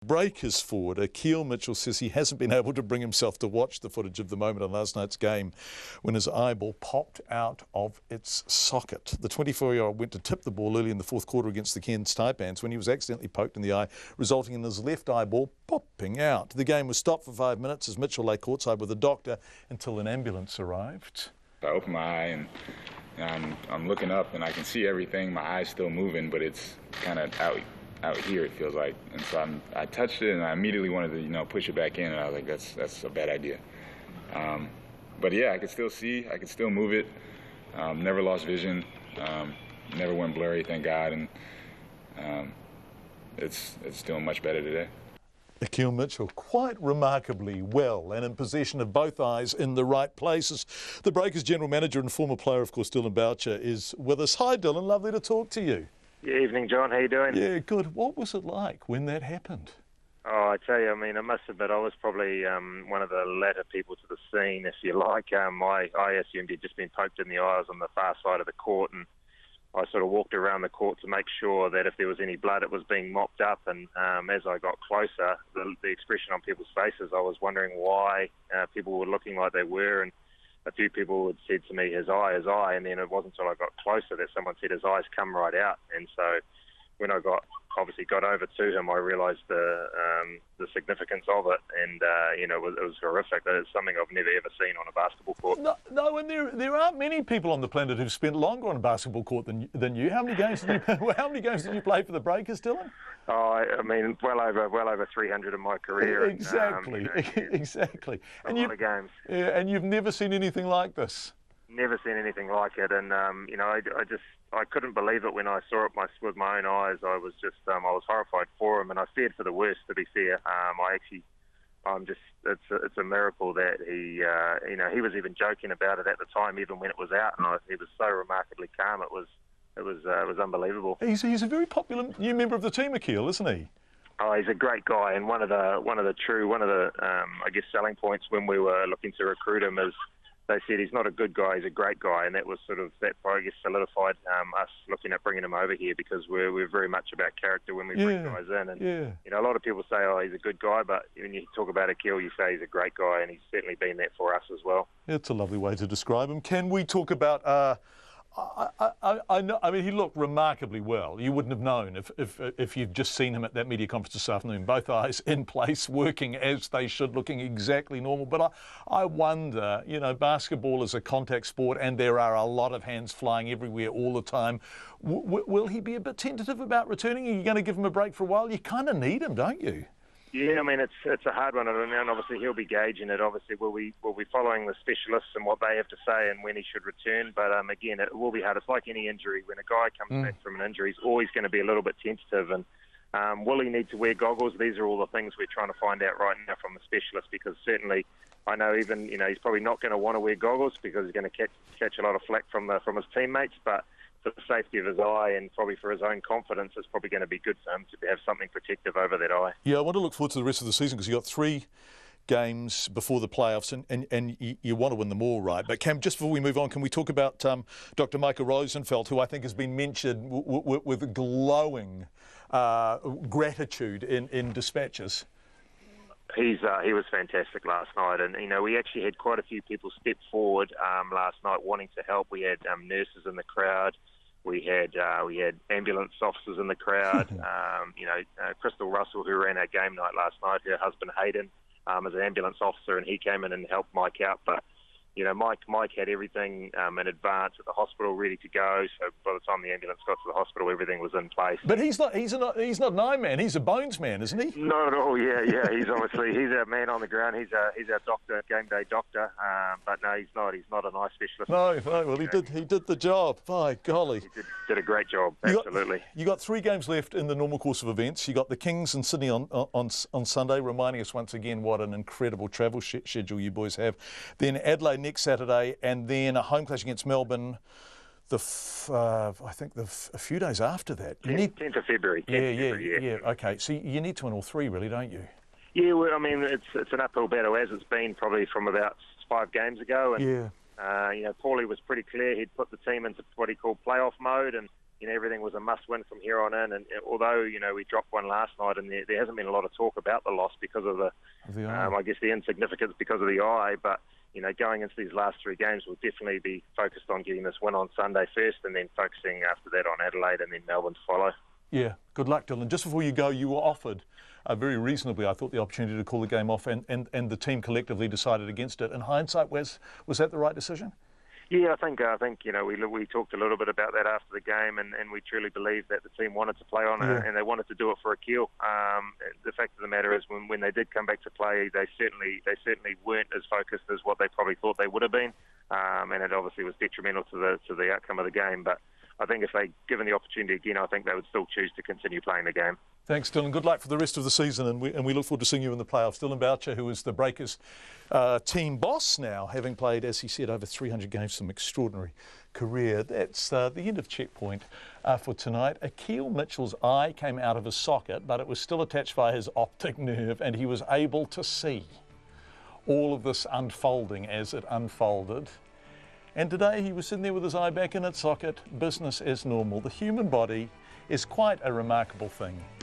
Breakers forward Akil Mitchell says he hasn't been able to bring himself to watch the footage of the moment in last night's game when his eyeball popped out of its socket. The 24-year-old went to tip the ball early in the fourth quarter against the Cairns Taipans when he was accidentally poked in the eye, resulting in his left eyeball popping out. The game was stopped for 5 minutes as Mitchell lay courtside with a doctor until an ambulance arrived. I open my eye and I'm looking up and I can see everything. My eye's still moving, but it's kind of out here, it feels like. And so I touched it and I immediately wanted to, push it back in, and I was like, that's a bad idea. But yeah, I could still see, I could still move it. Never lost vision, never went blurry, thank God, and it's doing much better today. Akil Mitchell quite remarkably well and in possession of both eyes in the right places. The Breakers general manager and former player, of course, Dillon Boucher, is with us. Hi, Dillon. Lovely to talk to you. Yeah, evening, John. How you doing? Yeah, good. What was it like when that happened? Oh, I tell you, I must admit, I was probably one of the latter people to the scene, if you like. I assumed he'd just been poked in the eye. I was on the far side of the court, and I sort of walked around the court to make sure that if there was any blood, it was being mopped up. And as I got closer, the expression on people's faces, I was wondering why people were looking like they were. And a few people had said to me, his eye, and then it wasn't until I got closer that someone said his eyes come right out. And so when I got over to him, I realised the significance of it, and it was horrific. It's something I've never ever seen on a basketball court. No, and there aren't many people on the planet who've spent longer on a basketball court than you. How many games did you play for the Breakers, Dillon? Oh, well over 300 in my career. Exactly, exactly. A lot of games. Yeah, and you've never seen anything like this. Never seen anything like it, and I couldn't believe it when I saw it with my own eyes. I was horrified for him, and I feared for the worst. To be fair, it's a miracle that he was even joking about it at the time, even when it was out, and he was so remarkably calm. It was unbelievable. He's a very popular new member of the team, Akil, isn't he? Oh, he's a great guy, and one of the selling points when we were looking to recruit him is, they said he's not a good guy, he's a great guy, and that was solidified us looking at bringing him over here, because we're very much about character when we bring guys in. And a lot of people say, oh, he's a good guy, but when you talk about Akil, you say he's a great guy, and he's certainly been that for us as well. It's a lovely way to describe him. Can we talk about? I know. He looked remarkably well. You wouldn't have known if you'd just seen him at that media conference this afternoon. Both eyes in place, working as they should, looking exactly normal. But I wonder, basketball is a contact sport, and there are a lot of hands flying everywhere all the time. Will he be a bit tentative about returning? Are you going to give him a break for a while? You kind of need him, don't you? Yeah, it's a hard one, and obviously he'll be gauging it. Obviously, we'll be following the specialists and what they have to say and when he should return. But again, it will be hard. It's like any injury. When a guy comes back from an injury, he's always going to be a little bit tentative. And will he need to wear goggles? These are all the things we're trying to find out right now from the specialist, because certainly I know even he's probably not going to want to wear goggles because he's going to catch a lot of flack from his teammates, but for the safety of his eye and probably for his own confidence, it's probably going to be good for him to have something protective over that eye. Yeah, I want to look forward to the rest of the season, because you've got 3 games before the playoffs, and you want to win them all, right? But Cam, just before we move on, can we talk about Dr. Michael Rosenfeld, who I think has been mentioned with glowing gratitude in dispatches? He was fantastic last night, and we actually had quite a few people step forward last night wanting to help. We had nurses in the crowd, we had ambulance officers in the crowd. Crystal Russell, who ran our game night last night, her husband Hayden is an ambulance officer, and he came in and helped Mike out. But Mike had everything in advance at the hospital ready to go. So by the time the ambulance got to the hospital, everything was in place. But he's not an eye man. He's a bones man, isn't he? Not at all. Yeah. He's our man on the ground. He's our doctor, game day doctor. But no, he's not. He's not an eye specialist. No. Well, he did the job. By golly, he did a great job. Absolutely. You got 3 games left in the normal course of events. You got the Kings in Sydney on Sunday, reminding us once again what an incredible travel schedule you boys have. Then Adelaide next Saturday, and then a home clash against Melbourne a few days after that. 10th of February. Yeah. Okay, so you need to win all 3, really, don't you? Yeah, well, it's an uphill battle, as it's been probably from about 5 games ago. And, Paulie was pretty clear. He'd put the team into what he called playoff mode, and everything was a must-win from here on in. And although, we dropped one last night, and there hasn't been a lot of talk about the loss because of the I guess the insignificance because of the eye. But, going into these last 3 games, we'll definitely be focused on getting this win on Sunday first, and then focusing after that on Adelaide and then Melbourne to follow. Yeah, good luck, Dillon. Just before you go, you were offered, very reasonably, I thought, the opportunity to call the game off, and the team collectively decided against it. In hindsight, was that the right decision? Yeah, I think we talked a little bit about that after the game, and we truly believe that the team wanted to play on it, and they wanted to do it for Akil. The fact of the matter is, when they did come back to play, they certainly weren't as focused as what they probably thought they would have been, and it obviously was detrimental to the outcome of the game. But I think if they given the opportunity again, I think they would still choose to continue playing the game. Thanks, Dillon. Good luck for the rest of the season, and we look forward to seeing you in the playoffs. Dillon Boucher, who is the Breakers team boss now, having played, as he said, over 300 games, some extraordinary career. That's the end of Checkpoint for tonight. Akil Mitchell's eye came out of his socket, but it was still attached by his optic nerve, and he was able to see all of this unfolding as it unfolded. And today he was sitting there with his eye back in its socket, business as normal. The human body is quite a remarkable thing.